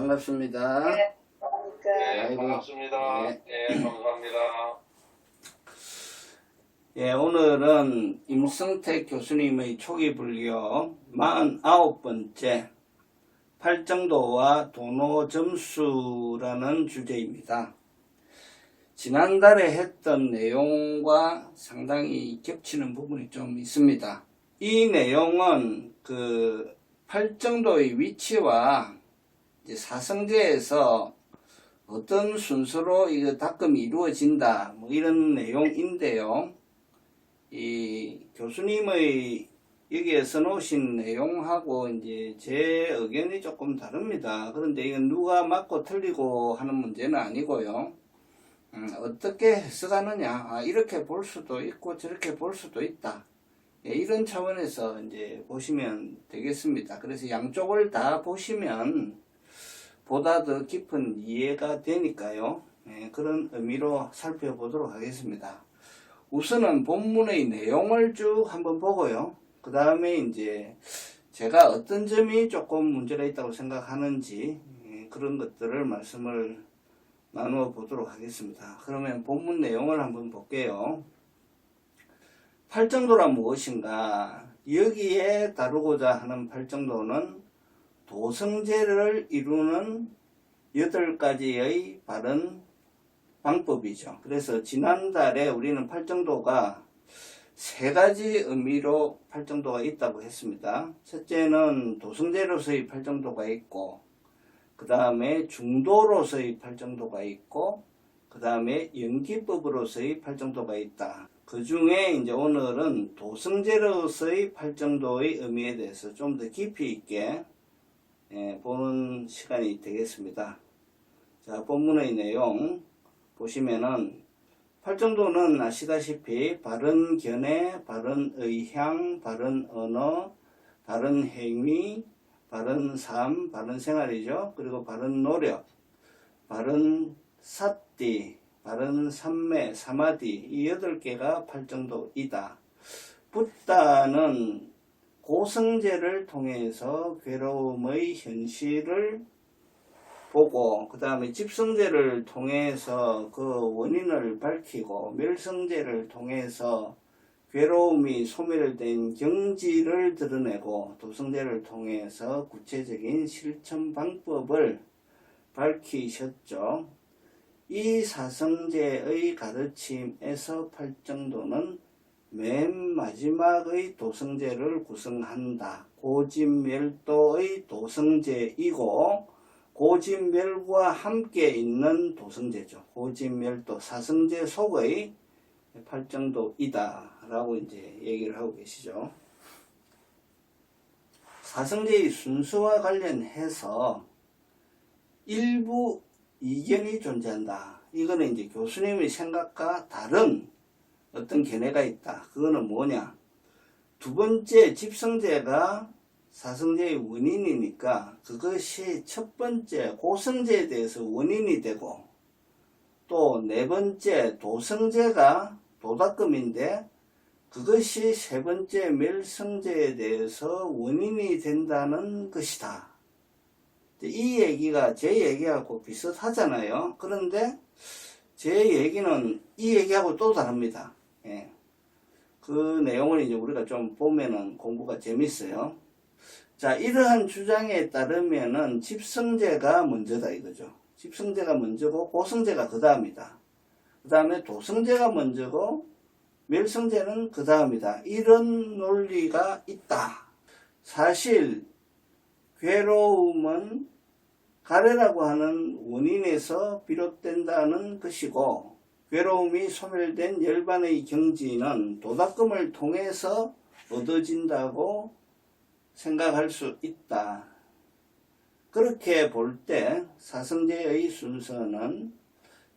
반갑습니다. 네, 그러니까 네, 반갑습니다. 네. 네, 감사합니다. 예, 오늘은 임성택 교수님의 초기 불교 49번째 팔정도와 도노 점수라는 주제입니다. 지난달에 했던 내용과 상당히 겹치는 부분이 좀 있습니다. 이 내용은 그 팔정도의 위치와 이제 사성제에서 어떤 순서로 이거 닦음이 이루어진다, 뭐 이런 내용인데요. 이 교수님의 여기에 써놓으신 내용하고 이제 제 의견이 조금 다릅니다. 그런데 이건 누가 맞고 틀리고 하는 문제는 아니고요. 어떻게 해석하느냐, 이렇게 볼 수도 있고 저렇게 볼 수도 있다. 예, 이런 차원에서 이제 보시면 되겠습니다. 그래서 양쪽을 다 보시면 보다 더 깊은 이해가 되니까요. 예, 그런 의미로 살펴보도록 하겠습니다. 우선은 본문의 내용을 쭉 한번 보고요. 그 다음에 이제 제가 어떤 점이 조금 문제가 있다고 생각하는지 그런 것들을 말씀을 나누어 보도록 하겠습니다. 그러면 본문 내용을 한번 볼게요. 팔정도란 무엇인가? 여기에 다루고자 하는 팔정도는 도성제를 이루는 8가지의 바른 방법이죠. 그래서 지난달에 우리는 팔정도가 3가지 의미로 팔정도가 있다고 했습니다. 첫째는 도성제로서의 팔정도가 있고, 그 다음에 중도로서의 팔정도가 있고, 그 다음에 연기법으로서의 팔정도가 있다. 그 중에 이제 오늘은 도성제로서의 팔정도의 의미에 대해서 좀 더 깊이 있게 보는 시간이 되겠습니다. 자, 본문의 내용 보시면은 팔정도는 아시다시피 바른 견해, 바른 의향, 바른 언어, 바른 행위, 바른 삶, 바른 생활이죠. 그리고 바른 노력, 바른 사띠, 바른 삼매, 사마디, 이 8개가 팔정도이다. 붓다는 고성제를 통해서 괴로움의 현실을 보고, 그 다음에 집성제를 통해서 그 원인을 밝히고, 멸성제를 통해서 괴로움이 소멸된 경지를 드러내고, 도성제를 통해서 구체적인 실천 방법을 밝히셨죠. 이 사성제의 가르침에서 팔정도는 맨 마지막의 도성제를 구성한다. 고진멸도의 도성제이고, 고진멸과 함께 있는 도성제죠. 고진멸도 사성제 속의 팔정도이다 라고 이제 얘기를 하고 계시죠. 사성제의 순서와 관련해서 일부 이견이 존재한다. 이거는 이제 교수님의 생각과 다른 어떤 견해가 있다. 그거는 뭐냐? 두 번째 집성제가 사성제의 원인이니까 그것이 첫 번째 고성제에 대해서 원인이 되고, 또 네 번째 도성제가 도닦음인데 그것이 세 번째 멸성제에 대해서 원인이 된다는 것이다. 이 얘기가 제 얘기하고 비슷하잖아요. 그런데 제 얘기는 이 얘기하고 또 다릅니다. 예. 그 내용을 이제 우리가 좀 보면은 공부가 재밌어요. 자, 이러한 주장에 따르면은 집성제가 먼저다 이거죠. 집성제가 먼저고 고성제가 그 다음이다. 그 다음에 도성제가 먼저고 멸성제는 그 다음이다. 이런 논리가 있다. 사실 괴로움은 가래라고 하는 원인에서 비롯된다는 것이고, 괴로움이 소멸된 열반의 경지는 도닦음을 통해서 얻어진다고 생각할 수 있다. 그렇게 볼 때 사성제의 순서는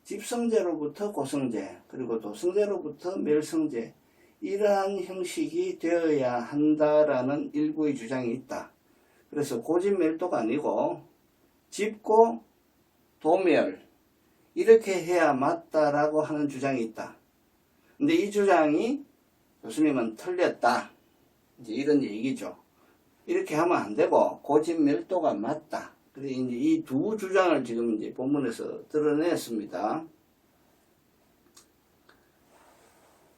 집성제로부터 고성제, 그리고 도성제로부터 멸성제, 이러한 형식이 되어야 한다라는 일부의 주장이 있다. 그래서 고진멸도가 아니고 집고 도멸, 이렇게 해야 맞다라고 하는 주장이 있다. 근데 이 주장이 교수님은 틀렸다. 이제 이런 얘기죠. 이렇게 하면 안 되고 고진멸도가 맞다. 그래서 이제 이 두 주장을 지금 이제 본문에서 드러냈습니다.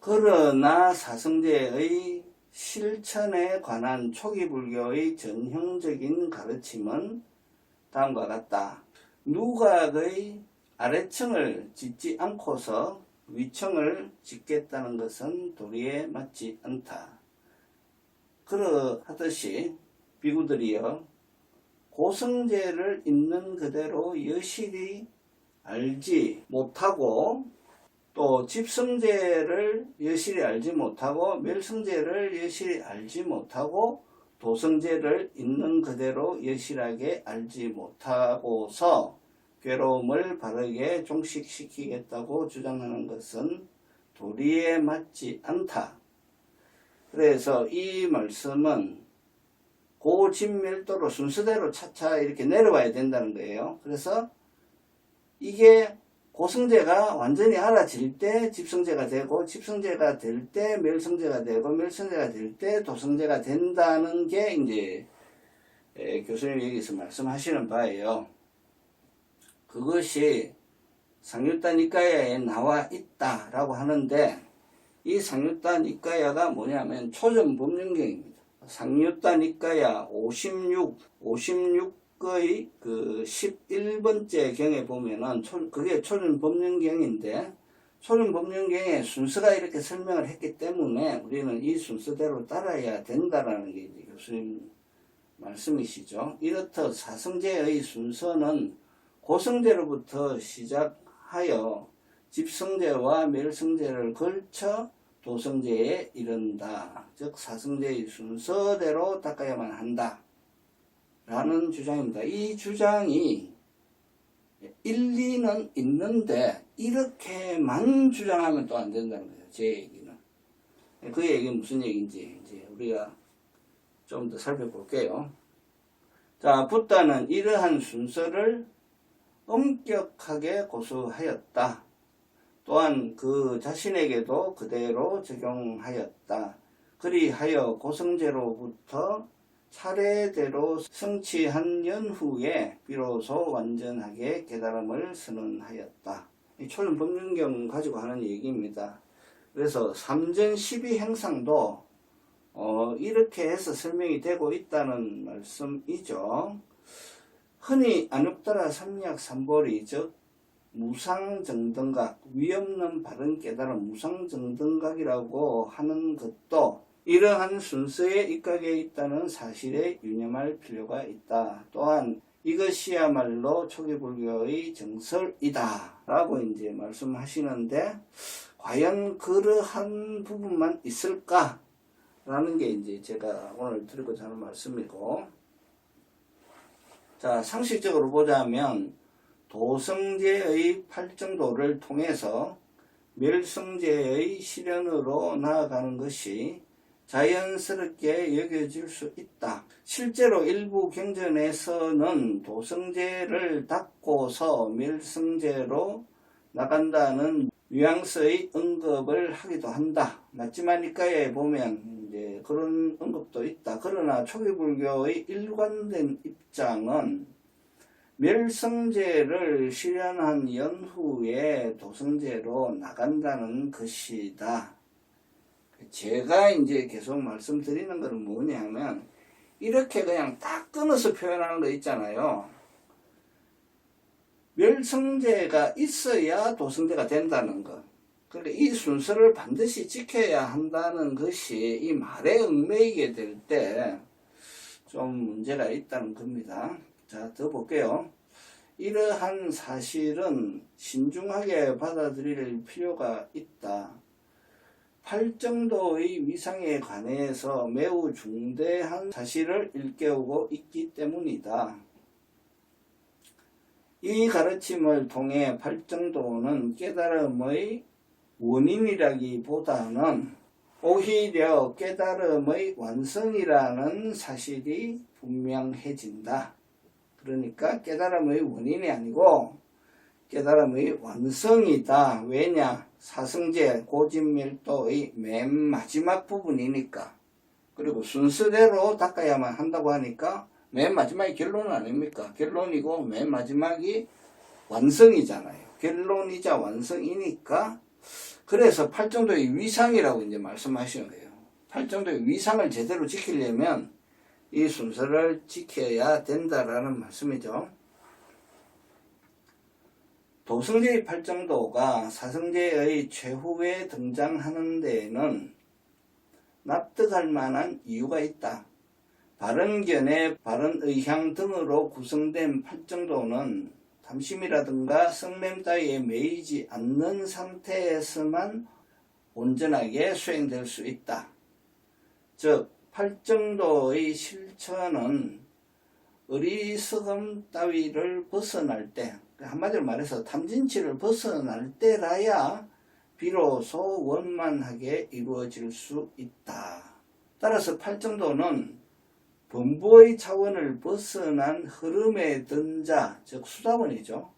그러나 사성제의 실천에 관한 초기 불교의 전형적인 가르침은 다음과 같다. 누각의 아래층을 짓지 않고서 위층을 짓겠다는 것은 도리에 맞지 않다. 그러하듯이 비구들이여 고성제를 있는 그대로 여실히 알지 못하고 또 집성제를 여실히 알지 못하고 멸성제를 여실히 알지 못하고 도성제를 있는 그대로 여실하게 알지 못하고서 괴로움을 바르게 종식시키겠다고 주장하는 것은 도리에 맞지 않다. 그래서 이 말씀은 고진멸도로 순서대로 차차 이렇게 내려와야 된다는 거예요. 그래서 이게 고성제가 완전히 알아질 때 집성제가 되고 집성제가 될 때 멸성제가 되고 멸성제가 될 때 도성제가 된다는 게 이제 교수님이 여기서 말씀하시는 바예요. 그것이 상유타 니까야에 나와 있다라고 하는데 이 상유타 니까야가 뭐냐면 초전법륜경입니다. 상유타 니까야 56의 그 11번째 경에 보면은 그게 초전법륜경인데 초전법륜경의 순서가 이렇게 설명을 했기 때문에 우리는 이 순서대로 따라야 된다라는 게 이제 교수님 말씀이시죠. 이렇듯 사성제의 순서는 고성제로부터 시작하여 집성제와 멸성제를 걸쳐 도성제에 이른다. 즉 사성제의 순서대로 닦아야만 한다. 라는 주장입니다. 이 주장이 일리는 있는데 이렇게만 주장하면 또 안 된다는 거예요. 제 얘기는. 그 얘기는 무슨 얘기인지 이제 우리가 좀 더 살펴볼게요. 자, 붓다는 이러한 순서를 엄격하게 고수하였다. 또한 그 자신에게도 그대로 적용하였다. 그리하여 고성제로부터 차례대로 성취한 연후에 비로소 완전하게 깨달음을 선언하였다. 이 초전법륜경 가지고 하는 얘기입니다. 그래서 삼전 12행상도 이렇게 해서 설명이 되고 있다는 말씀이죠. 흔히 안육따라 삼약 삼보리 즉 무상정등각, 위없는 바른 깨달음 무상정등각이라고 하는 것도 이러한 순서에 입각해 있다는 사실에 유념할 필요가 있다. 또한 이것이야말로 초기불교의 정설이다 라고 이제 말씀하시는데 과연 그러한 부분만 있을까? 라는 게 이제 제가 오늘 드리고자 하는 말씀이고, 자, 상식적으로 보자면 도성제의 팔정도를 통해서 멸성제의 실현으로 나아가는 것이 자연스럽게 여겨질 수 있다. 실제로 일부 경전에서는 도성제를 닦고서 멸성제로 나간다는 뉘앙스의 언급을 하기도 한다. 맞지마니까에 보면 이제 그런 언급도 있다. 그러나 초기불교의 일관된 입장은 멸성제를 실현한 연후에 도성제로 나간다는 것이다. 제가 이제 계속 말씀드리는 것은 뭐냐면 이렇게 그냥 딱 끊어서 표현하는 거 있잖아요. 멸성제가 있어야 도성제가 된다는 것. 그러니까 이 순서를 반드시 지켜야 한다는 것이 이 말에 얽매이게 될 때 좀 문제가 있다는 겁니다. 자, 더 볼게요. 이러한 사실은 신중하게 받아들일 필요가 있다. 팔정도의 위상에 관해서 매우 중대한 사실을 일깨우고 있기 때문이다. 이 가르침을 통해 팔정도는 깨달음의 원인이라기보다는 오히려 깨달음의 완성이라는 사실이 분명해진다. 그러니까 깨달음의 원인이 아니고 깨달음의 완성이다. 왜냐? 사성제 고진멸도의 맨 마지막 부분이니까. 그리고 순서대로 닦아야만 한다고 하니까 맨 마지막이 결론 아닙니까? 결론이고 맨 마지막이 완성이잖아요. 결론이자 완성이니까 그래서 팔정도의 위상이라고 이제 말씀하시는 거예요. 팔정도의 위상을 제대로 지키려면 이 순서를 지켜야 된다라는 말씀이죠. 도성제의 팔정도가 사성제의 최후에 등장하는 데에는 납득할 만한 이유가 있다. 바른견해, 바른의향 등으로 구성된 팔정도는 담심이라든가 성냄 따위에 매이지 않는 상태에서만 온전하게 수행될 수 있다. 즉 팔정도의 실천은 어리석음 따위를 벗어날 때, 한마디로 말해서 탐진치를 벗어날 때라야 비로소 원만하게 이루어질 수 있다. 따라서 팔정도는 범부의 차원을 벗어난 흐름에 든 자, 즉 수다원이죠.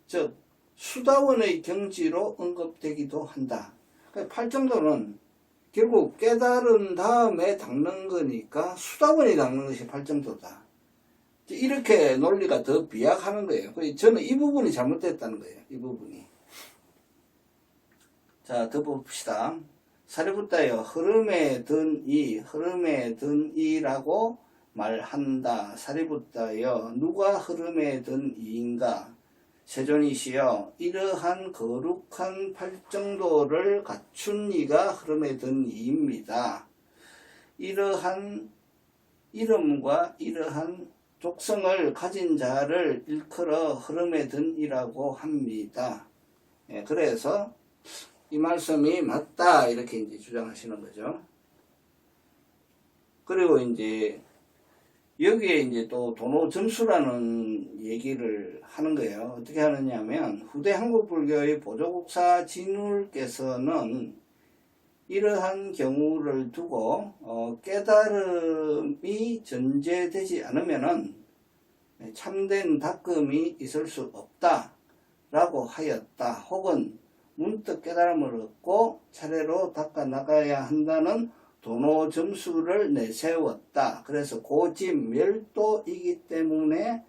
즉 수다원의 경지로 언급되기도 한다. 팔정도는 결국 깨달은 다음에 닦는 거니까 수다원이 닦는 것이 팔정도다. 이렇게 논리가 더 비약하는 거예요. 저는 이 부분이 잘못됐다는 거예요. 이 부분이. 자, 더 봅시다. 사리부타여 흐름에 든 이라고 말한다. 사리부타여 누가 흐름에 든 이인가? 세존이시여 이러한 거룩한 팔정도를 갖춘 이가 흐름에 든 이입니다. 이러한 이름과 이러한 족성을 가진 자를 일컬어 흐름에 든 이라고 합니다. 예, 그래서 이 말씀이 맞다 이렇게 이제 주장하시는 거죠. 그리고 이제 여기에 이제 또 도노 점수라는 얘기를 하는 거예요. 어떻게 하느냐면 후대 한국불교의 보조국사 진울께서는 이러한 경우를 두고 깨달음이 전제되지 않으면은 참된 닦음이 있을 수 없다 라고 하였다. 혹은 문득 깨달음을 얻고 차례로 닦아 나가야 한다는 도노 점수를 내세웠다. 그래서 고집 멸도이기 때문에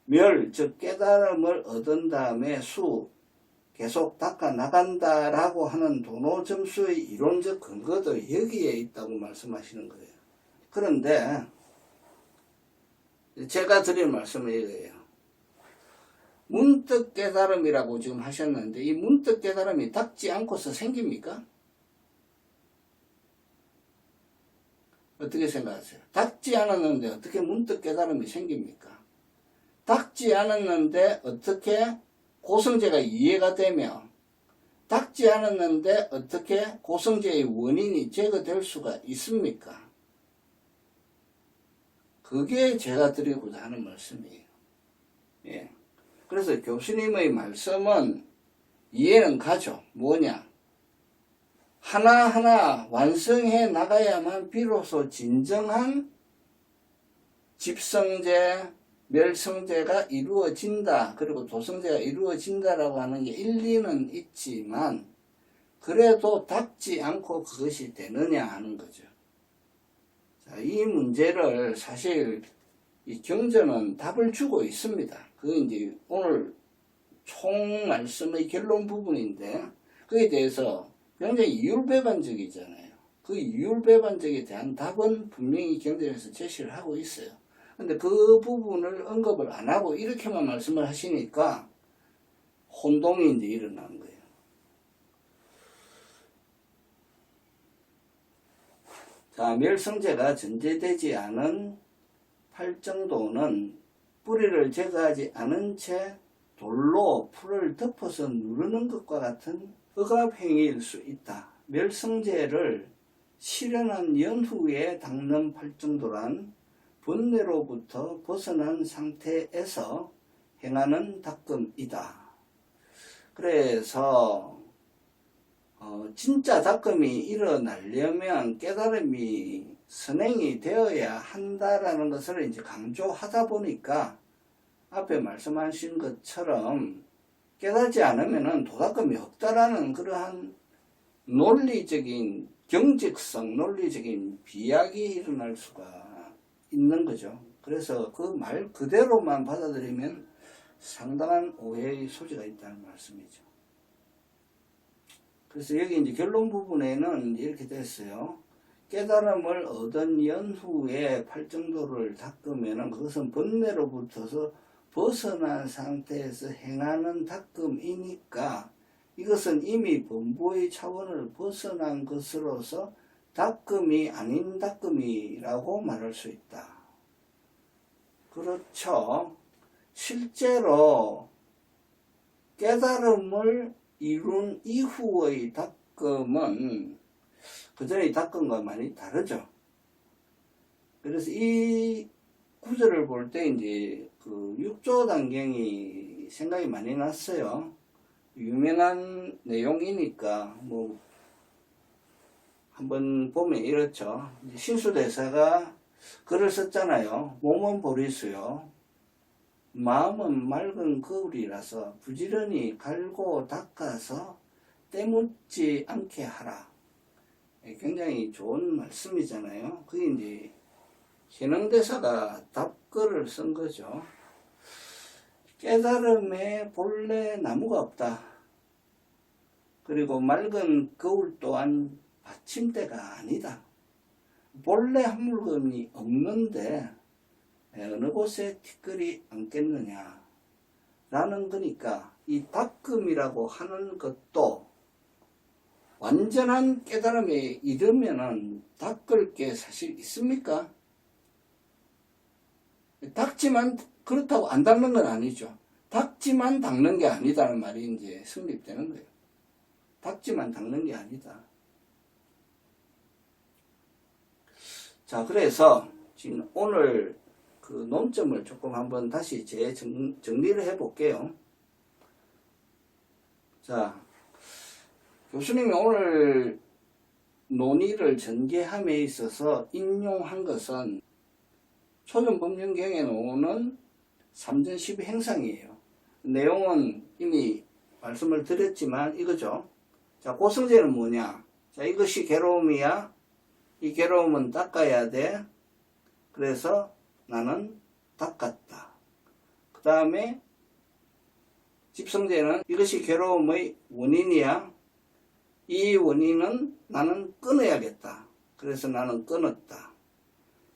멸, 즉 깨달음을 얻은 다음에 수, 계속 닦아 나간다라고 하는 도노 점수의 이론적 근거도 여기에 있다고 말씀하시는 거예요. 그런데 제가 드릴 말씀은 이거예요. 문득 깨달음이라고 지금 하셨는데 이 문득 깨달음이 닦지 않고서 생깁니까? 어떻게 생각하세요? 닦지 않았는데 어떻게 문득 깨달음이 생깁니까? 닦지 않았는데 어떻게 고성제가 이해가 되며 닦지 않았는데 어떻게 고성제의 원인이 제거될 수가 있습니까? 그게 제가 드리고자 하는 말씀이에요. 예. 그래서 교수님의 말씀은 이해는 가죠. 뭐냐? 하나하나 완성해 나가야만 비로소 진정한 집성제, 멸성제가 이루어진다. 그리고 도성제가 이루어진다라고 하는 게 일리는 있지만 그래도 닦지 않고 그것이 되느냐 하는 거죠. 자, 이 문제를 사실 이 경전은 답을 주고 있습니다. 그게 이제 오늘 총 말씀의 결론 부분인데 그에 대해서 굉장히 이율배반적이잖아요. 그 이율배반적에 대한 답은 분명히 경전에서 제시를 하고 있어요. 근데 그 부분을 언급을 안 하고 이렇게만 말씀을 하시니까 혼동이 이제 일어나는 거예요. 자, 멸성제가 전제되지 않은 팔정도는 뿌리를 제거하지 않은 채 돌로 풀을 덮어서 누르는 것과 같은 억압행위일 수 있다. 멸성제를 실현한 연후에 닦는 팔정도란 번뇌로부터 벗어난 상태에서 행하는 닦음이다. 그래서 진짜 닦음이 일어나려면 깨달음이 선행이 되어야 한다라는 것을 이제 강조하다 보니까 앞에 말씀하신 것처럼 깨닫지 않으면은 도닦음이 없다라는 그러한 논리적인 경직성, 논리적인 비약이 일어날 수가 있는 거죠. 그래서 그 말 그대로만 받아들이면 상당한 오해의 소지가 있다는 말씀이죠. 그래서 여기 이제 결론 부분에는 이렇게 됐어요. 깨달음을 얻은 연후에 팔정도를 닦으면 그것은 번뇌로부터서 벗어난 상태에서 행하는 닦음이니까 이것은 이미 범보의 차원을 벗어난 것으로서 닦음이 아닌 닦음이라고 말할 수 있다. 그렇죠. 실제로 깨달음을 이룬 이후의 닦음은 그 전의 닦음과 많이 다르죠. 그래서 이 구절을 볼 때 이제 그 육조단경이 생각이 많이 났어요. 유명한 내용이니까 뭐 한번 보면 이렇죠. 신수대사가 글을 썼잖아요. 몸은 보리수요, 마음은 맑은 거울이라서 부지런히 갈고 닦아서 때묻지 않게 하라. 굉장히 좋은 말씀이잖아요. 그게 이제 현흥대사가 답글을 쓴 거죠. 깨달음에 본래 나무가 없다. 그리고 맑은 거울 또한 받침대가 아니다. 본래 한 물건이 없는데 어느 곳에 티끌이 앉겠느냐 라는 거니까 이 닦음이라고 하는 것도 완전한 깨달음에 이르면은 닦을 게 사실 있습니까? 닦지만 그렇다고 안 닦는 건 아니죠. 닦지만 닦는 게 아니다는 말이 이제 성립되는 거예요. 닦지만 닦는 게 아니다. 자, 그래서 지금 오늘 그 논점을 조금 한번 다시 정리를 해 볼게요. 자, 교수님이 오늘 논의를 전개함에 있어서 인용한 것은 초전법륜경에 나오는 3전 12행상이에요. 내용은 이미 말씀을 드렸지만 이거죠. 자, 고성제는 뭐냐? 자, 이것이 괴로움이야. 이 괴로움은 닦아야 돼. 그래서 나는 닦았다. 그 다음에 집성제는 이것이 괴로움의 원인이야. 이 원인은 나는 끊어야겠다. 그래서 나는 끊었다.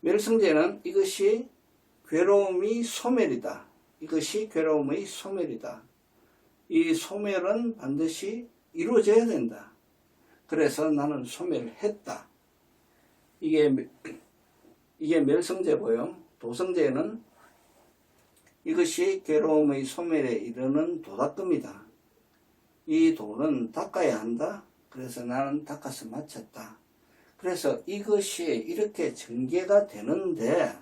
멸성제는 이것이 괴로움이 소멸이다. 이것이 괴로움의 소멸이다. 이 소멸은 반드시 이루어져야 된다. 그래서 나는 소멸했다. 이게 멸성제고요. 도성제는 이것이 괴로움의 소멸에 이르는 도닦음이다. 이 도는 닦아야 한다. 그래서 나는 닦아서 마쳤다. 그래서 이것이 이렇게 전개가 되는데,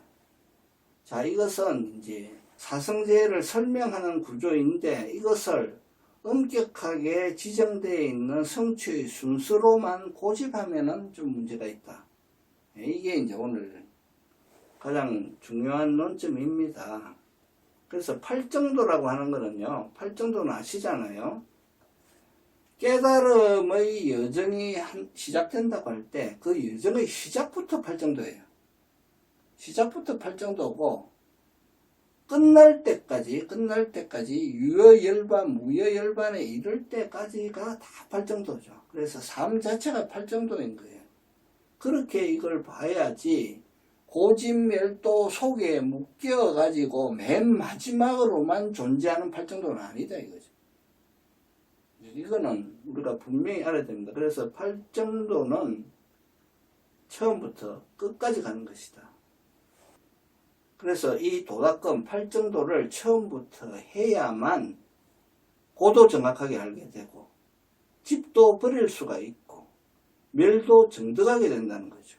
자, 이것은 이제 사성제를 설명하는 구조인데 이것을 엄격하게 지정되어 있는 성취의 순서로만 고집하면은 좀 문제가 있다. 이게 이제 오늘 가장 중요한 논점입니다. 그래서 팔정도라고 하는 거는요, 팔정도는 아시잖아요. 깨달음의 여정이 시작된다고 할 때 그 여정의 시작부터 팔정도예요. 시작부터 팔정도고 끝날 때까지 유여열반, 무여열반에 이를 때까지가 다 팔정도죠. 그래서 삶 자체가 팔정도인 거예요. 그렇게 이걸 봐야지 고집멸도 속에 묶여가지고 맨 마지막으로만 존재하는 팔정도는 아니다 이거죠. 이거는 우리가 분명히 알아야 됩니다. 그래서 팔정도는 처음부터 끝까지 가는 것이다. 그래서 이 도닦음 팔정도를 처음부터 해야만 고도 정확하게 알게 되고 집도 버릴 수가 있고 멸도 정득하게 된다는 거죠.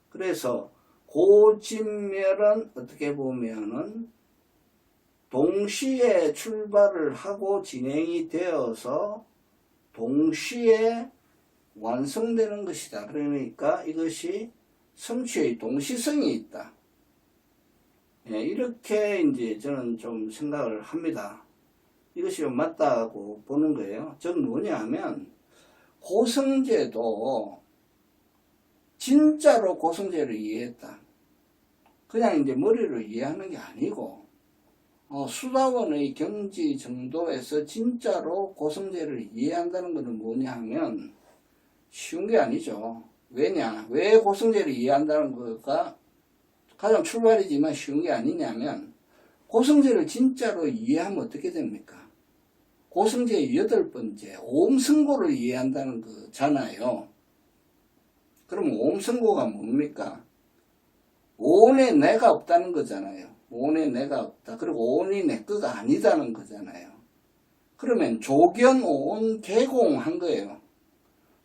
그래서 고집멸은 어떻게 보면은 동시에 출발을 하고 진행이 되어서 동시에 완성되는 것이다. 그러니까 이것이 성취의 동시성이 있다. 예, 이렇게 이제 저는 좀 생각을 합니다. 이것이 맞다고 보는 거예요. 즉 뭐냐 하면 고성제도 진짜로 고성제를 이해했다. 그냥 이제 머리로 이해하는 게 아니고, 수다원의 경지 정도에서 진짜로 고성제를 이해한다는 것은 뭐냐 하면 쉬운 게 아니죠. 왜냐? 왜 고성제를 이해한다는 거가 가장 출발이지만 쉬운 게 아니냐면, 고성제를 진짜로 이해하면 어떻게 됩니까? 고성제의 8번째, 오음승고를 이해한다는 거잖아요. 그럼 오음승고가 뭡니까? 오온에 내가 없다는 거잖아요. 오온에 내가 없다. 그리고 오온이 내 거가 아니다는 거잖아요. 그러면 조견, 오온, 개공한 거예요.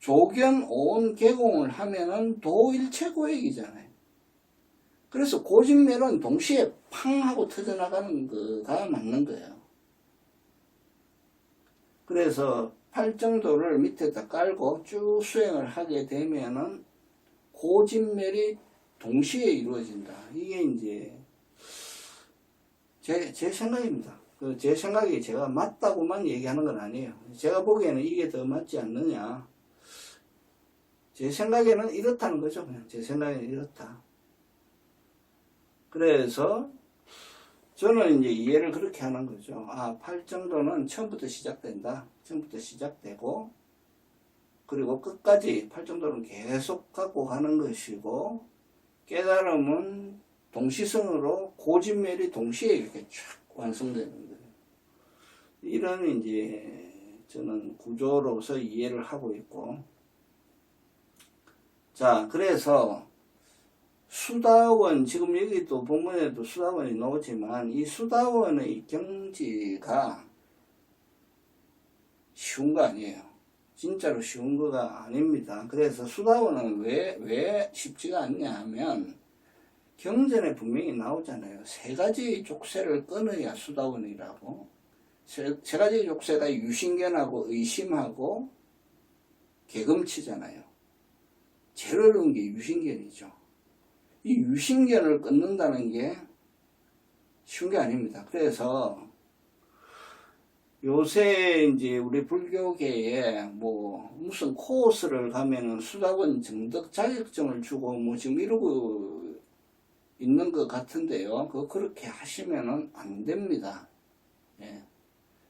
조견, 오온, 개공을 하면은 도일체고액이잖아요. 그래서 고진멸은 동시에 팡 하고 터져나가는 거가 맞는 거예요. 그래서 팔정도를 밑에다 깔고 쭉 수행을 하게 되면은 고진멸이 동시에 이루어진다. 이게 이제 제 생각입니다. 제 생각이 제가 맞다고만 얘기하는 건 아니에요. 제가 보기에는 이게 더 맞지 않느냐. 제 생각에는 이렇다는 거죠. 그냥 제 생각에는 이렇다. 그래서 저는 이제 이해를 그렇게 하는 거죠. 팔정도는 처음부터 시작된다. 처음부터 시작되고, 그리고 끝까지 팔정도는 계속 갖고 가는 것이고, 깨달음은 동시성으로 고진멸이 동시에 이렇게 쫙 완성되는 거예요. 이런 이제 저는 구조로서 이해를 하고 있고, 자, 그래서 수다원, 지금 여기도 본문에도 수다원이 나오지만 이 수다원의 경지가 쉬운 거 아니에요. 진짜로 쉬운 거가 아닙니다. 그래서 수다원은 왜 쉽지가 않냐 하면 경전에 분명히 나오잖아요. 3가지의 족쇄를 끊어야 수다원이라고. 세 가지의 족쇄가 유신견하고 의심하고 개금치잖아요. 제일 어려운 게 유신견이죠. 이 유신견을 끊는다는 게 쉬운 게 아닙니다. 그래서 요새 이제 우리 불교계에 무슨 코스를 가면은 수다원 정덕 자격증을 주고 지금 이러고 있는 것 같은데요. 그렇게 하시면은 안 됩니다. 예.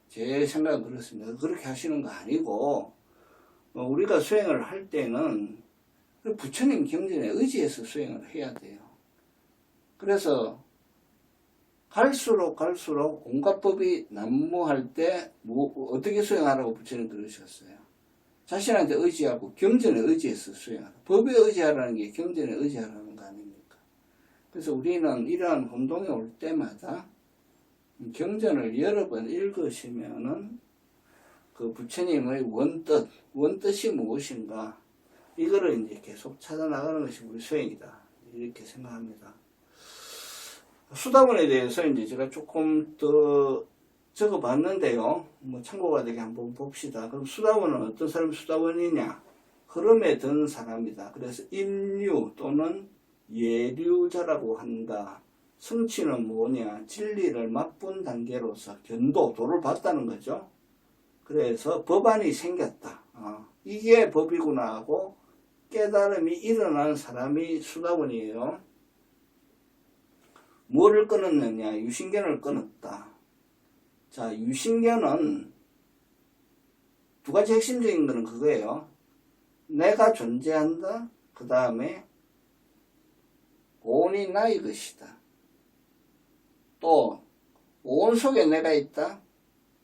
제 생각은 그렇습니다. 그렇게 하시는 거 아니고, 우리가 수행을 할 때는 부처님 경전에 의지해서 수행을 해야 돼요. 그래서 갈수록 온갖 법이 난무할 때 어떻게 수행하라고 부처님 그러셨어요. 자신한테 의지하고 경전에 의지해서 수행하라. 법에 의지하라는 게 경전에 의지하라는 거 아닙니까? 그래서 우리는 이러한 혼동이 올 때마다 경전을 여러 번 읽으시면은 그 부처님의 원뜻이 무엇인가, 이거를 이제 계속 찾아나가는 것이 우리 수행이다. 이렇게 생각합니다. 수다원에 대해서 이제 제가 조금 더 적어 봤는데요. 참고가 되게 한번 봅시다. 그럼 수다원은 어떤 사람이 수다원이냐? 흐름에 든 사람이다. 그래서 인류 또는 예류자라고 한다. 성취는 뭐냐? 진리를 맛본 단계로서 도를 봤다는 거죠. 그래서 법안이 생겼다. 이게 법이구나 하고 깨달음이 일어난 사람이 수다원이에요. 뭐를 끊었느냐? 유신견을 끊었다. 자, 유신견은 2가지 핵심적인 거는 그거예요. 내가 존재한다. 그 다음에 오온이 나의 것이다. 또 오온 속에 내가 있다.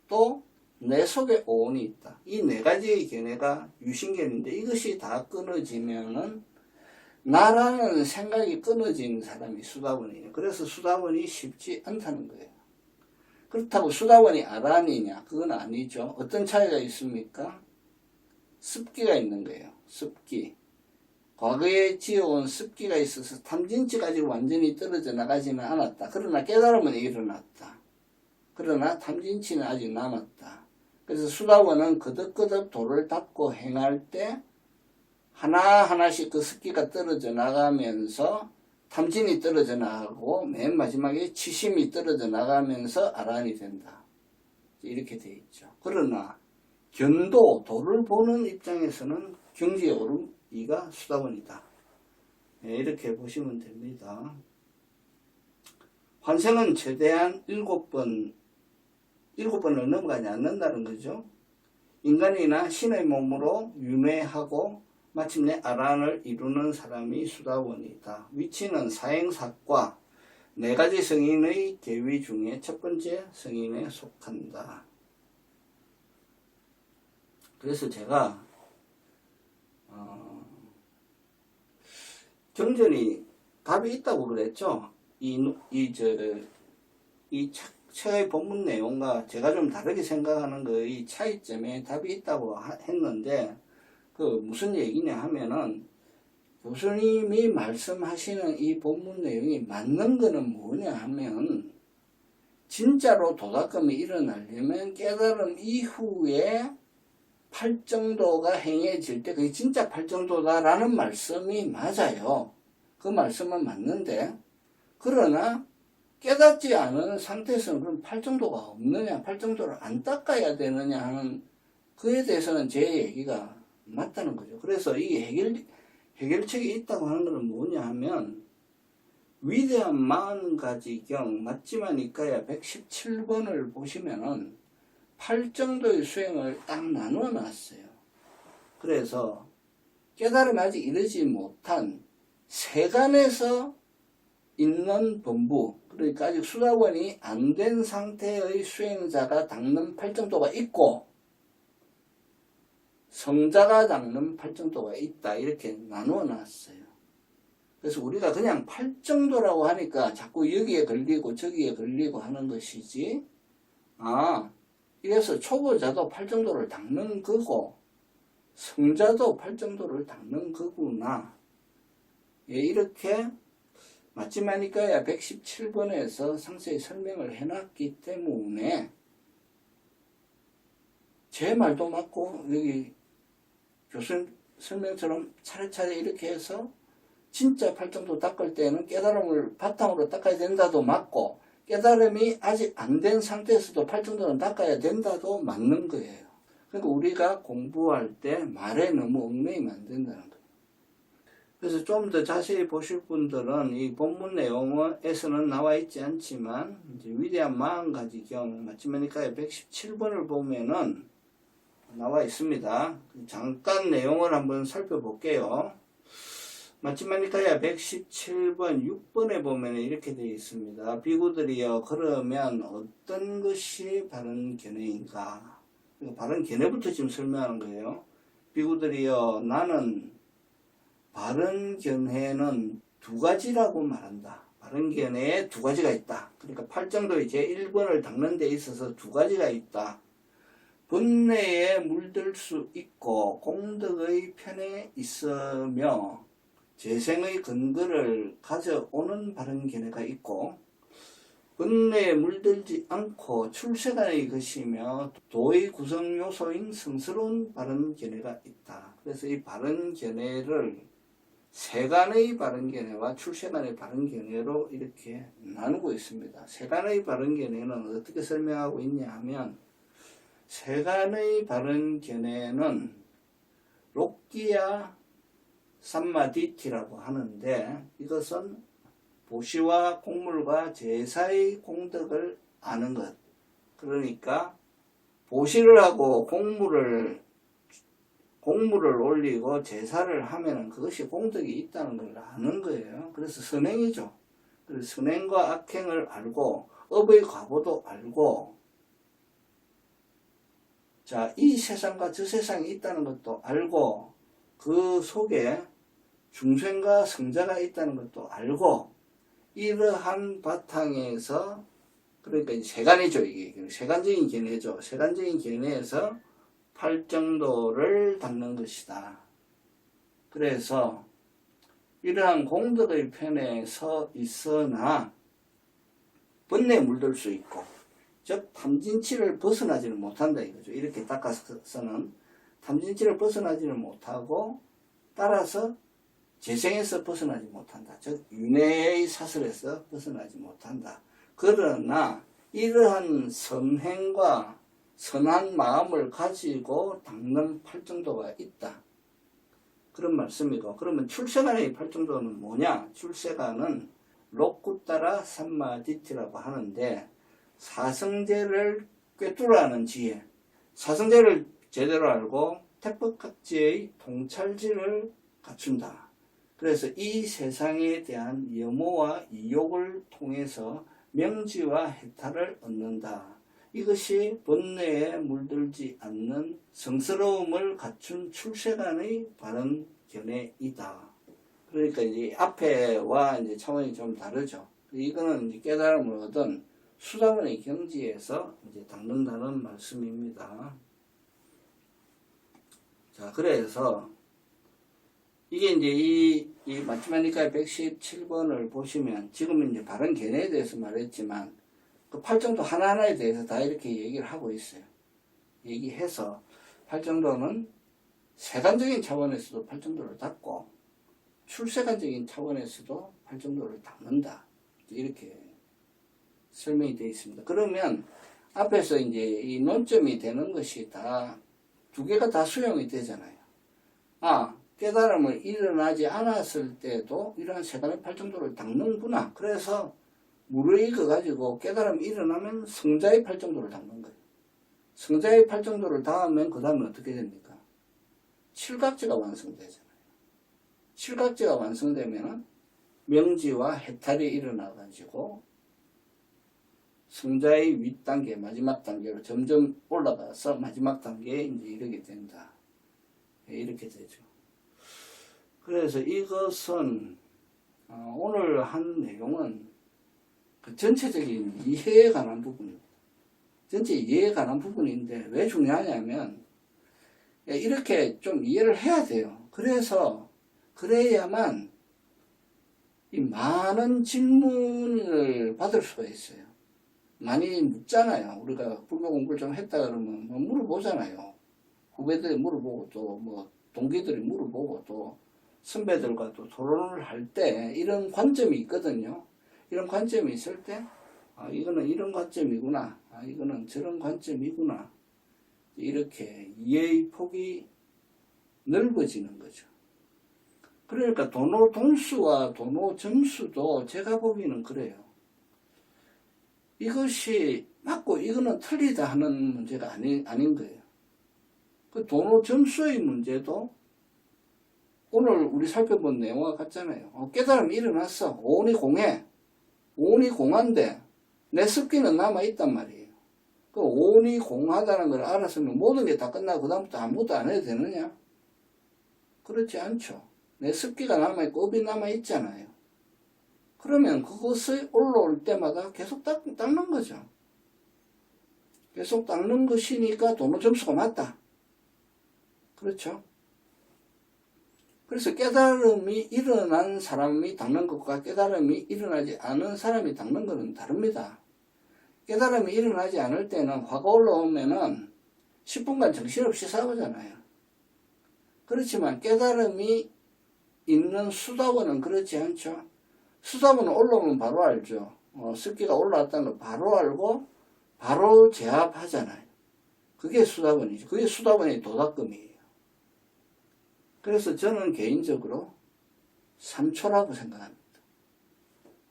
또 내 속에 오온이 있다. 이 4가지의 견해가 유신견인데 이것이 다 끊어지면은 나라는 생각이 끊어진 사람이 수다원이에요. 그래서 수다원이 쉽지 않다는 거예요. 그렇다고 수다원이 아란이냐? 그건 아니죠. 어떤 차이가 있습니까? 습기가 있는 거예요. 습기. 과거에 지어온 습기가 있어서 탐진치까지 완전히 떨어져 나가지는 않았다. 그러나 깨달음은 일어났다. 그러나 탐진치는 아직 남았다. 그래서 수다원은 거듭거듭 도를 닦고 행할 때 하나하나씩 그 습기가 떨어져 나가면서 탐진이 떨어져 나가고 맨 마지막에 치심이 떨어져 나가면서 아란이 된다. 이렇게 되어 있죠. 그러나 도를 보는 입장에서는 경지에 오른 이가 수다원이다. 네, 이렇게 보시면 됩니다. 환생은 최대한 7번을 넘어가지 않는다는 거죠. 인간이나 신의 몸으로 윤회하고 마침내 아란을 이루는 사람이 수다원이다. 위치는 사행사과 4가지 성인의 계위 중에 첫 번째 성인에 속한다. 그래서 제가 경전이 답이 있다고 그랬죠. 이 책의 본문 내용과 제가 좀 다르게 생각하는 거의 차이점에 답이 있다고 했는데, 그 무슨 얘기냐 하면은, 교수님이 말씀하시는 이 본문 내용이 맞는 거는 뭐냐 하면, 진짜로 도닦음이 일어나려면 깨달음 이후에 팔정도가 행해질 때 그게 진짜 팔정도다라는 말씀이 맞아요. 그 말씀은 맞는데, 그러나 깨닫지 않은 상태에서는 그럼 팔정도가 없느냐, 팔정도를 안 닦아야 되느냐 하는 그에 대해서는 제 얘기가 맞다는 거죠. 그래서 이 해결책이 있다고 하는 것은 뭐냐 하면, 위대한 40가지경 맞지만 이까야 117번을 보시면은 8정도의 수행을 딱 나누어 놨어요. 그래서 깨달음에 아직 이르지 못한 세간에서 있는 범부, 그러니까 아직 수다원이 안 된 상태의 수행자가 닦는 8정도가 있고 성자가 닦는 8정도가 있다, 이렇게 나누어 놨어요. 그래서 우리가 그냥 8정도라고 하니까 자꾸 여기에 걸리고 저기에 걸리고 하는 것이지, 이래서 초보자도 8정도를 닦는 거고 성자도 8정도를 닦는 거구나, 이렇게 맞지마니까야 117번에서 상세히 설명을 해놨기 때문에 제 말도 맞고 여기 교수님 설명처럼 차례차례 이렇게 해서 진짜 8정도 닦을 때는 깨달음을 바탕으로 닦아야 된다도 맞고, 깨달음이 아직 안 된 상태에서도 8정도는 닦아야 된다도 맞는 거예요. 그러니까 우리가 공부할 때 말에 너무 얽매이면 안 된다는 거예요. 그래서 좀 더 자세히 보실 분들은 이 본문 내용에서는 나와 있지 않지만, 이제 위대한 40가지경 맞지마니까야 117번을 보면은 나와 있습니다. 잠깐 내용을 한번 살펴볼게요. 맞지마니까야 117번 6번에 보면 이렇게 되어 있습니다. 비구들이여, 그러면 어떤 것이 바른 견해인가? 바른 견해부터 지금 설명하는 거예요. 비구들이여, 나는 바른 견해는 2가지라고 말한다. 바른 견해에 2가지가 있다. 그러니까 8정도의 제1번을 닦는 데 있어서 2가지가 있다. 번뇌에 물들 수 있고 공덕의 편에 있으며 재생의 근거를 가져오는 바른 견해가 있고, 번뇌에 물들지 않고 출세간의 것이며 도의 구성 요소인 성스러운 바른 견해가 있다. 그래서 이 바른 견해를 세간의 바른 견해와 출세간의 바른 견해로 이렇게 나누고 있습니다. 세간의 바른 견해는 어떻게 설명하고 있냐 하면, 세간의 바른 견해는 록기야 삼마디티라고 하는데, 이것은 보시와 공물과 제사의 공덕을 아는 것. 그러니까 보시를 하고 공물을 올리고 제사를 하면 그것이 공덕이 있다는 걸 아는 거예요. 그래서 선행이죠. 그래서 선행과 악행을 알고 업의 과보도 알고, 자, 이 세상과 저 세상이 있다는 것도 알고, 그 속에 중생과 성자가 있다는 것도 알고, 이러한 바탕에서, 그러니까 세간이죠, 이게. 세간적인 견해죠. 세간적인 견해에서 8정도를 닦는 것이다. 그래서 이러한 공덕의 편에 서 있으나 번뇌에 물들 수 있고, 즉 탐진치를 벗어나지는 못한다 이거죠. 이렇게 닦아서는 탐진치를 벗어나지는 못하고, 따라서 재생에서 벗어나지 못한다. 즉 윤회의 사슬에서 벗어나지 못한다. 그러나 이러한 선행과 선한 마음을 가지고 닦는 8정도가 있다, 그런 말씀이고, 그러면 출세간의 8정도는 뭐냐? 출세간은 꾸따라 삼마디티라고 하는데 사성제를 꿰뚫어하는 지혜, 사성제를 제대로 알고 태법각지의 통찰지를 갖춘다. 그래서 이 세상에 대한 염오와 이욕을 통해서 명지와 해탈을 얻는다. 이것이 번뇌에 물들지 않는 성스러움을 갖춘 출세간의 바른 견해이다. 그러니까 이제 앞에와 이제 차원이 좀 다르죠. 이거는 이제 깨달음을 얻은 수다원의 경지에서 이제 닦는다는 말씀입니다. 자, 그래서 이게 이제 이 마치마니카의 117번을 보시면 지금 이제 바른 견해에 대해서 말했지만 그 팔정도 하나하나에 대해서 다 이렇게 얘기를 하고 있어요. 얘기해서 팔정도는 세간적인 차원에서도 팔정도를 닦고 출세간적인 차원에서도 팔정도를 닦는다. 이렇게 설명이 되어 있습니다. 그러면 앞에서 이제 이 논점이 되는 것이 다 두 개가 다 수용이 되잖아요. 깨달음을 일어나지 않았을 때도 이러한 세간의 팔정도를 닦는구나. 그래서 무르익어 가지고 깨달음이 일어나면 성자의 팔정도를 닦는 거예요. 성자의 팔정도를 닿으면 그 다음에 어떻게 됩니까? 칠각지가 완성되잖아요. 칠각지가 완성되면 명지와 해탈이 일어나 가지고 성자의 윗단계, 마지막 단계로 점점 올라가서 마지막 단계에 이제 이르게 된다. 이렇게 되죠. 그래서 이것은 오늘 한 내용은 그 전체적인 이해에 관한 부분입니다. 전체 이해에 관한 부분인데 왜 중요하냐면 이렇게 좀 이해를 해야 돼요. 그래야만 이 많은 질문을 받을 수가 있어요. 많이 묻잖아요. 우리가 불교 공부를 좀 했다 그러면 뭐 물어보잖아요. 후배들이 물어보고 또 뭐 동기들이 물어보고 또 선배들과 또 토론을 할 때 이런 관점이 있거든요. 이런 관점이 있을 때 이거는 이런 관점이구나. 이거는 저런 관점이구나. 이렇게 이해의 폭이 넓어지는 거죠. 그러니까 도노 동수와 도노 점수도 제가 보기에는 그래요. 이것이 맞고 이거는 틀리다 하는 문제가 아닌 거예요. 그 도노 점수의 문제도 오늘 우리 살펴본 내용과 같잖아요. 깨달음이 일어났어. 오온이 공해. 오온이 공한데 내 습기는 남아있단 말이에요. 그 오온이 공하다는 걸 알았으면 모든 게 다 끝나고 그 다음부터 아무것도 안 해도 되느냐? 그렇지 않죠. 내 습기가 남아있고 업이 남아있잖아요. 그러면 그것이 올라올 때마다 계속 닦는 거죠. 계속 닦는 것이니까 도노 점수가 맞다. 그렇죠. 그래서 깨달음이 일어난 사람이 닦는 것과 깨달음이 일어나지 않은 사람이 닦는 것은 다릅니다. 깨달음이 일어나지 않을 때는 화가 올라오면은 10분간 정신없이 싸우잖아요. 그렇지만 깨달음이 있는 수다원은 그렇지 않죠. 수다원은 올라오면 바로 알죠. 습기가 올라왔다는 걸 바로 알고 바로 제압하잖아요. 그게 수다원이죠. 그게 수다원의 도닥금이에요. 그래서 저는 개인적으로 3초라고 생각합니다.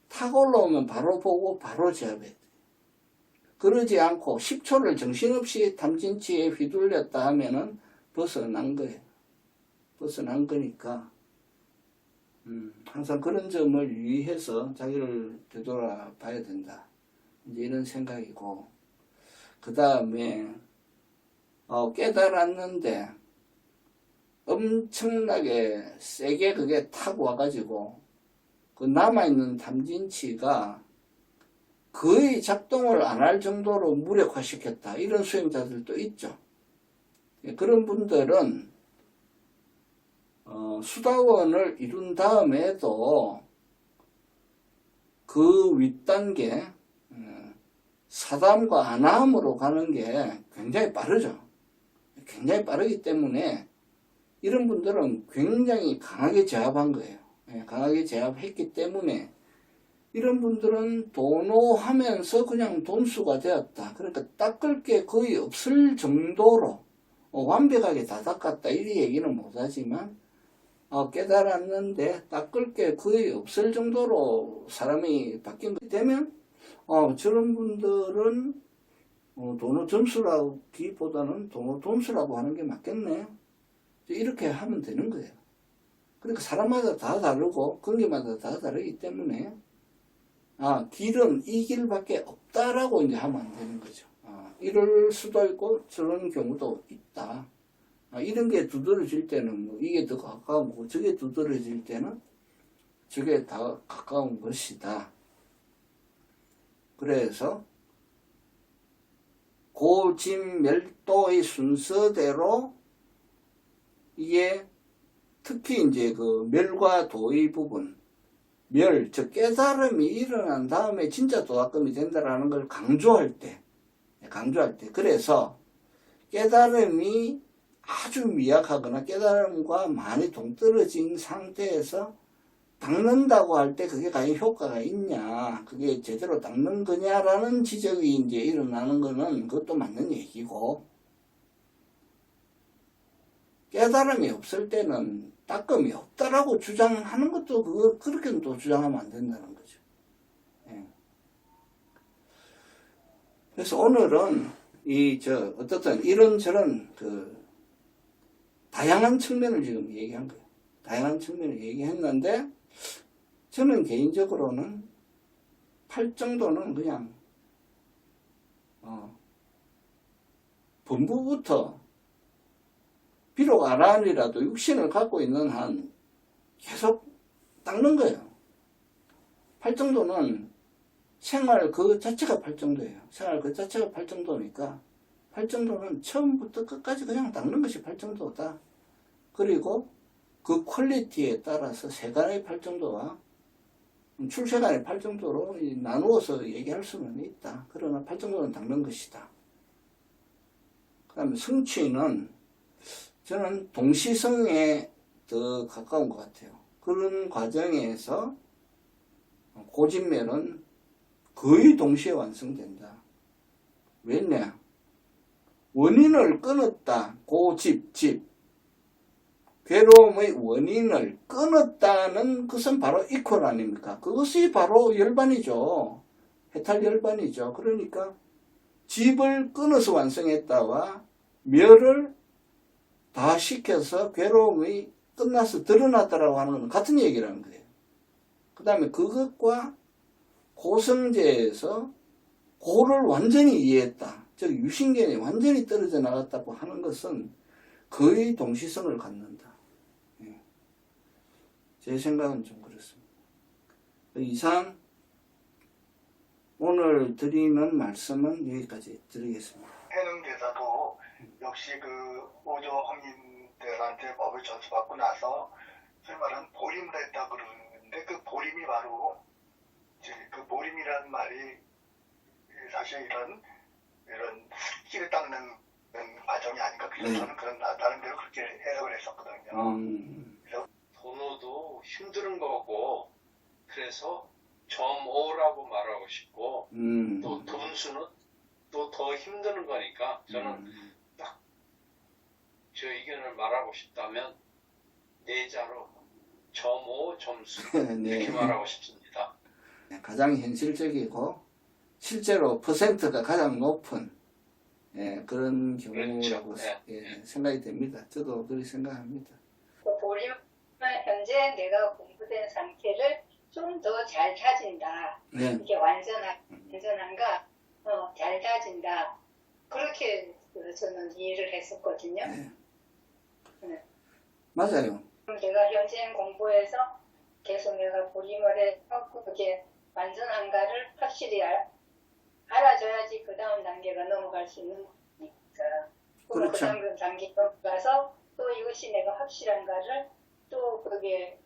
탁 올라오면 바로 보고 바로 제압해야 돼요. 그러지 않고 10초를 정신없이 탐진치에 휘둘렸다 하면은 벗어난 거예요. 벗어난 거니까 항상 그런 점을 유의해서 자기를 되돌아봐야 된다. 이제 이런 생각이고, 그 다음에 깨달았는데 엄청나게 세게 그게 탁 와가지고 그 남아있는 탐진치가 거의 작동을 안 할 정도로 무력화시켰다. 이런 수행자들도 있죠. 그런 분들은 수다원을 이룬 다음에도 그 윗단계 사담과 안함으로 가는 게 굉장히 빠르죠. 굉장히 빠르기 때문에 이런 분들은 굉장히 강하게 제압한 거예요. 강하게 제압했기 때문에 이런 분들은 도노하면서 그냥 돈수가 되었다. 그러니까 닦을 게 거의 없을 정도로 완벽하게 다 닦았다. 이 얘기는 못하지만 깨달았는데 닦을 게 거의 없을 정도로 사람이 바뀐 게 되면 저런 분들은 도노 점수라기보다는 도노 돈수라고 하는 게 맞겠네. 이렇게 하면 되는 거예요. 그러니까 사람마다 다 다르고 관계마다 다 다르기 때문에 길은 이 길밖에 없다라고 이제 하면 안 되는 거죠. 이럴 수도 있고 저런 경우도 있다. 이런 게 두드러질 때는 뭐 이게 더 가까운 거고 저게 두드러질 때는 저게 더 가까운 것이다. 그래서 고진멸도의 순서대로 이게 특히 이제 그 멸과 도의 부분, 즉 깨달음이 일어난 다음에 진짜 도학금이 된다라는 걸 강조할 때, 그래서 깨달음이 아주 미약하거나 깨달음과 많이 동떨어진 상태에서 닦는다고 할 때 그게 과연 효과가 있냐, 그게 제대로 닦는 거냐라는 지적이 이제 일어나는 거는 그것도 맞는 얘기고, 깨달음이 없을 때는 닦음이 없다라고 주장하는 것도 그렇게는 또 주장하면 안 된다는 거죠. 예. 그래서 오늘은 어떻든 이런저런 다양한 측면을 지금 얘기한 거예요. 다양한 측면을 얘기했는데, 저는 개인적으로는 8 정도는 그냥, 본부부터, 비록 아라한이라도 육신을 갖고 있는 한, 계속 닦는 거예요. 8 정도는 생활 그 자체가 8 정도예요. 생활 그 자체가 8 정도니까, 8 정도는 처음부터 끝까지 그냥 닦는 것이 8 정도다. 그리고 그 퀄리티에 따라서 세간의 8 정도와 출세간의 8 정도로 나누어서 얘기할 수는 있다. 그러나 8 정도는 닦는 것이다. 그 다음에 성취는 저는 동시성에 더 가까운 것 같아요. 그런 과정에서 고진멸은 거의 동시에 완성된다. 왜냐? 원인을 끊었다. 집. 괴로움의 원인을 끊었다는 것은 바로 이퀄 아닙니까? 그것이 바로 열반이죠. 해탈열반이죠. 그러니까 집을 끊어서 완성했다와 멸을 다 시켜서 괴로움이 끝나서 드러났다라고 하는 건 같은 얘기라는 거예요. 그 다음에 그것과 고성제에서 고를 완전히 이해했다. 즉 유신견이 완전히 떨어져 나갔다고 하는 것은 거의 동시성을 갖는다. 제 생각은 좀 그렇습니다. 이상 오늘 드리는 말씀은 여기까지 드리겠습니다. 해능대사도 역시 그 오조 황인들한테 법을 전수받고 나서 소위 말하는 보림을 했다 그러는데, 그 보림이 바로 이제 그 보림이라는 말이 사실 이런 습기를 닦는 과정이 아닌가. 그래서 저는 나름대로 그렇게 해석을 했었거든요. 도노도 힘든 거고, 그래서 점오라고 말하고 싶고, 또 돈수는 또 더 힘드는 거니까, 저는 딱 저 의견을 말하고 싶다면 내자로 점오, 점수 네. 이렇게 말하고 싶습니다. 가장 현실적이고 실제로 퍼센트가 가장 높은 그런 경우라고 그렇죠. 생각이 됩니다. 저도 그렇게 생각합니다. 보림은 현재 내가 공부된 상태를 좀 더 잘 다진다. 네. 이게 완전한가 잘 다진다. 그렇게 저는 이해를 했었거든요. 네. 맞아요. 그럼 내가 현재 공부해서 계속 내가 보림을 해서 그게 완전한가를 확실히 알아줘야지 그 다음 단계가 넘어갈 수 있는 거니까. 그렇죠. 그 다음 단계 넘어가서 또 이것이 내가 확실한가를 또 그게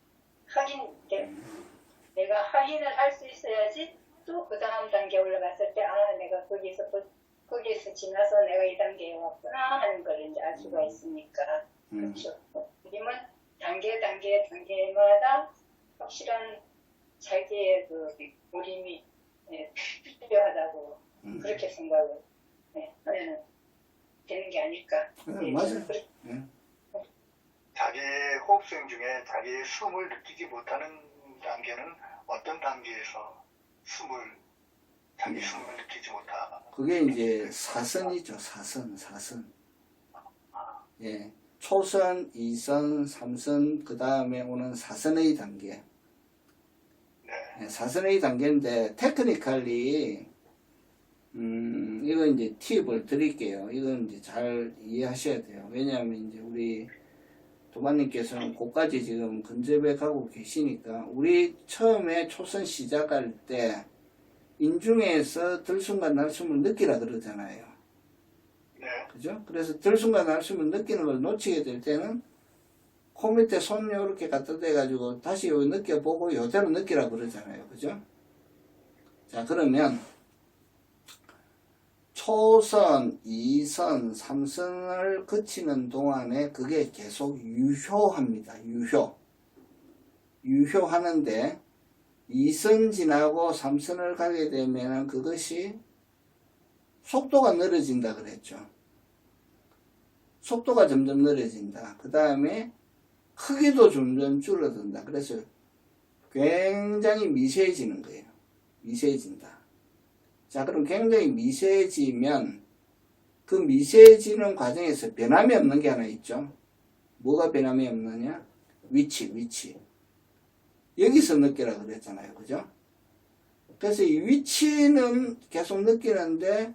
내가 확인을 할 수 있어야지 또 그 다음 단계 올라갔을 때 내가 거기에서 지나서 내가 이 단계에 왔구나 하는 걸 이제 알 수가 있으니까. 그렇죠. 우리는 단계마다 확실한 자기의 그 우림이 필요하다고 그렇게 생각을 하면 되는 게 아닐까. 맞아요. 자기의 호흡수행 중에 자기의 숨을 느끼지 못하는 단계는 어떤 단계에서 자기 숨을 느끼지 못하? 그게 이제 사선이죠. 사선. 예. 초선, 2선, 3선, 그 다음에 오는 사선의 단계. 네. 예, 사선의 단계인데, 테크니컬리, 이거 이제 팁을 드릴게요. 이건 이제 잘 이해하셔야 돼요. 왜냐하면 이제 우리 도마님께서는 그까지 지금 근접해 가고 계시니까, 우리 처음에 초선 시작할 때, 인중에서 들숨과 날숨을 느끼라 그러잖아요. 네. 그죠? 그래서 들숨과 날숨을 느끼는 걸 놓치게 될 때는 코 밑에 손 이렇게 갖다 대가지고 다시 여기 느껴보고 이대로 느끼라 그러잖아요. 그죠? 자, 그러면 초선, 2선, 3선을 거치는 동안에 그게 계속 유효합니다. 유효하는데 2선 지나고 3선을 가게 되면 그것이 속도가 늘어진다 그랬죠. 속도가 점점 늘어진다. 그 다음에 크기도 점점 줄어든다. 그래서 굉장히 미세해지는 거예요. 미세해진다. 자, 그럼 굉장히 미세해지면 그 미세해지는 과정에서 변함이 없는 게 하나 있죠. 뭐가 변함이 없느냐? 위치. 여기서 느끼라 그랬잖아요. 그죠? 그래서 이 위치는 계속 느끼는데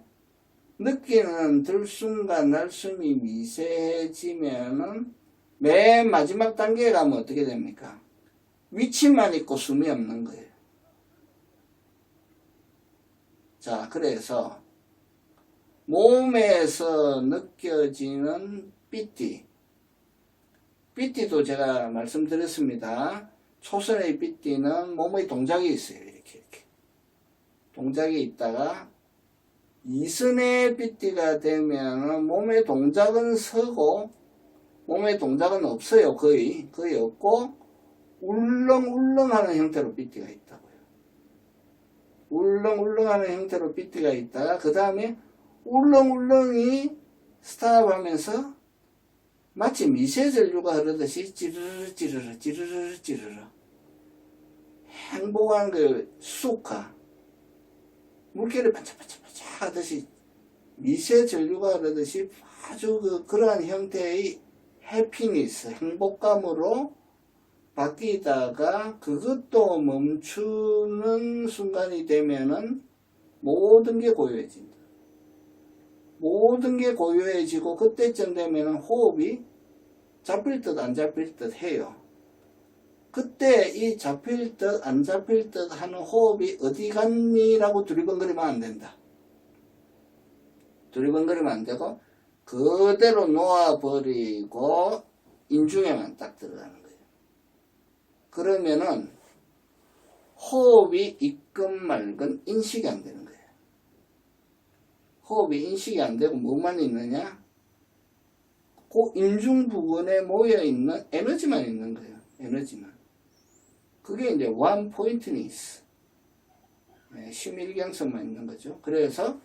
느끼는 들숨과 날숨이 미세해지면은 맨 마지막 단계에 가면 어떻게 됩니까? 위치만 있고 숨이 없는 거예요. 자, 그래서 몸에서 느껴지는 삐띠도 제가 말씀드렸습니다. 초선의 삐띠는 몸의 동작이 있어요. 이렇게. 동작이 있다가 2선의 삐띠가 되면 몸의 동작은 서고 몸의 동작은 없어요. 거의 없고 울렁울렁하는 형태로 삐띠가 있다고요. 울렁울렁하는 형태로 삐띠가 있다가 그 다음에 울렁울렁이 스탑하면서 마치 미세전류가 흐르듯이 찌르르 행복한 그 수카 물결이 반짝반짝 하듯이 미세전류가 흐르듯이 아주 그러한 형태의 해피니스, 행복감으로 바뀌다가 그것도 멈추는 순간이 되면은 모든 게 고요해진다. 모든 게 고요해지고 그때쯤 되면은 호흡이 잡힐 듯 안 잡힐 듯 해요. 그때 이 잡힐 듯 안 잡힐 듯 하는 호흡이 어디 갔니? 라고 두리번거리면 안 된다. 두리번거리면 안 되고 그대로 놓아버리고 인중에만 딱 들어가는 거예요. 그러면은 호흡이 있건 말건 인식이 안 되는 거예요. 호흡이 인식이 안 되고 뭐만 있느냐? 그 인중 부분에 모여있는 에너지만 있는 거예요. 에너지만. 그게 이제 원 포인트니스. 심일경성만 있는 거죠. 그래서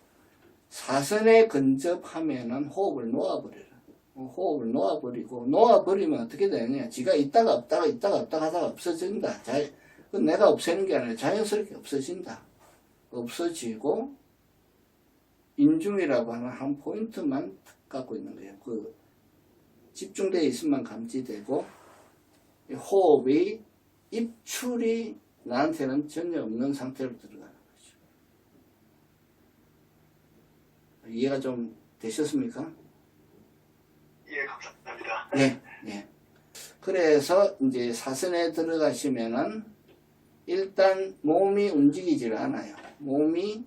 사선에 근접하면은 호흡을 놓아버려라. 호흡을 놓아버리면 어떻게 되느냐? 지가 있다가 없다가 하다가 없어진다. 내가 없애는 게 아니라 자연스럽게 없어진다. 없어지고 인중이라고 하는 한 포인트만 갖고 있는 거예요. 그 집중되어 있으면 감지되고 호흡이 입출이 나한테는 전혀 없는 상태로 들어가는 거죠. 이해가 좀 되셨습니까? 예, 감사합니다. 네. 그래서 이제 사선에 들어가시면은 일단 몸이 움직이질 않아요. 몸이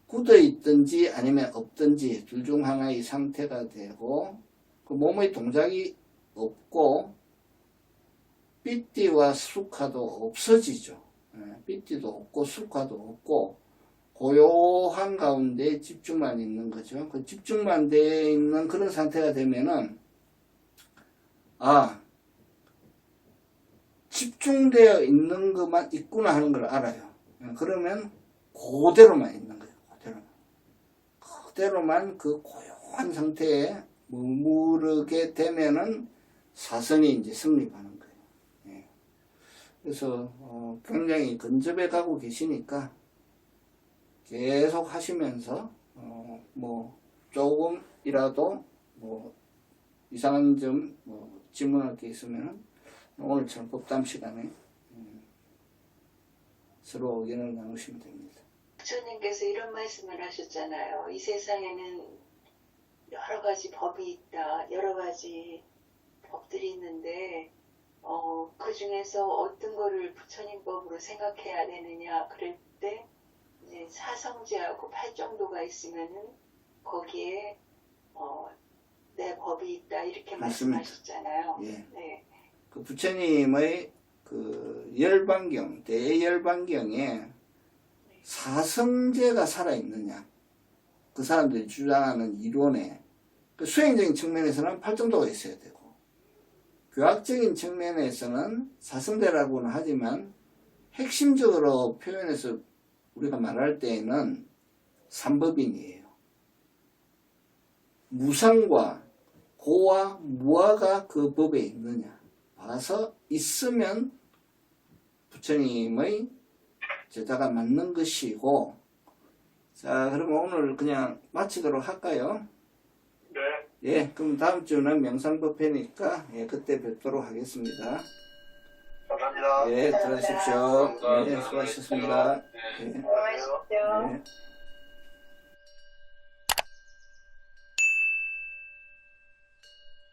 굳어 있든지 아니면 없든지 둘 중 하나의 상태가 되고 그 몸의 동작이 없고 삐띠와 수카도 없어지죠. 삐띠도 없고 수카도 없고 고요한 가운데 집중만 있는 거죠. 그 집중만 되어 있는 그런 상태가 되면은 집중되어 있는 것만 있구나 하는 걸 알아요. 그러면 그대로만 있는 거예요. 그대로만 그 고요한 상태에 머무르게 되면은 사선이 이제 성립하는 거예요. 예. 그래서 굉장히 근접해 가고 계시니까 계속 하시면서 뭐 조금이라도 뭐 이상한 점 질문할 게 있으면 오늘처럼 법담 시간에 서로 의견을 나누시면 됩니다. 부처님께서 이런 말씀을 하셨잖아요. 이 세상에는 여러 가지 법이 있다. 여러 가지 법들이 있는데 그 중에서 어떤 거를 부처님 법으로 생각해야 되느냐. 그럴 때 이제 사성제하고 팔정도가 있으면은 거기에 내 법이 있다. 이렇게 맞습니다. 말씀하셨잖아요. 예. 네. 그 부처님의 그 열반경, 대열반경에 사성제가 살아있느냐. 그 사람들이 주장하는 이론에 그 수행적인 측면에서는 팔정도가 있어야 되고 교학적인 측면에서는 사성제라고는 하지만 핵심적으로 표현해서 우리가 말할 때에는 삼법인이에요. 무상과 고와 무아가 그 법에 있느냐 봐서 있으면 부처님의 제자가 맞는 것이고, 자, 그러면 오늘 그냥 마치도록 할까요? 네. 예, 그럼 다음 주는 명상법회니까 예, 그때 뵙도록 하겠습니다. 감사합니다. 예, 들어가십시오. 감사합니다. 예, 수고하셨습니다. 네. 예, 수고하십시오. 예.